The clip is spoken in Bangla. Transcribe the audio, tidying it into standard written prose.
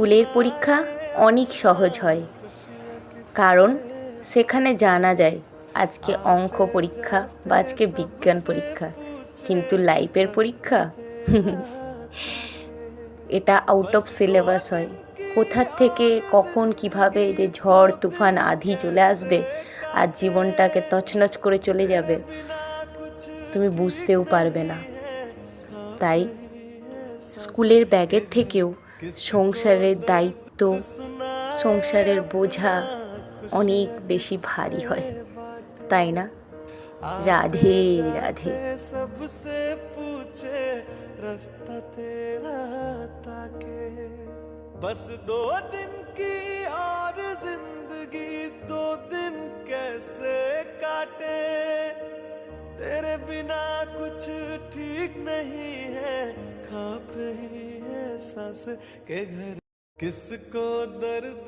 স্কুলের পরীক্ষা অনেক সহজ হয়, কারণ সেখানে জানা যায় আজকে অঙ্ক পরীক্ষা বা আজকে বিজ্ঞান পরীক্ষা। কিন্তু লাইফের পরীক্ষা এটা আউট অফ সিলেবাস হয়। কোথার থেকে কখন কিভাবে যে ঝড় তুফান আঁধি চলে আসবে আর জীবনটাকে তছনছ করে চলে যাবে, তুমি বুঝতেও পারবে না। তাই স্কুলের ব্যাগের থেকেও সংসারের দায়িত্ব, সংসারের বোঝা অনেক বেশি ভারী হয়, তাই না? রাধে রাধে। सबसे पूछे रास्ता तेरा ताके बस 2 दिन की और जिंदगी 2 दिन कैसे काटे तेरे बिना कुछ ठीक नहीं है कांप रही है सांस के घर किसको दर्द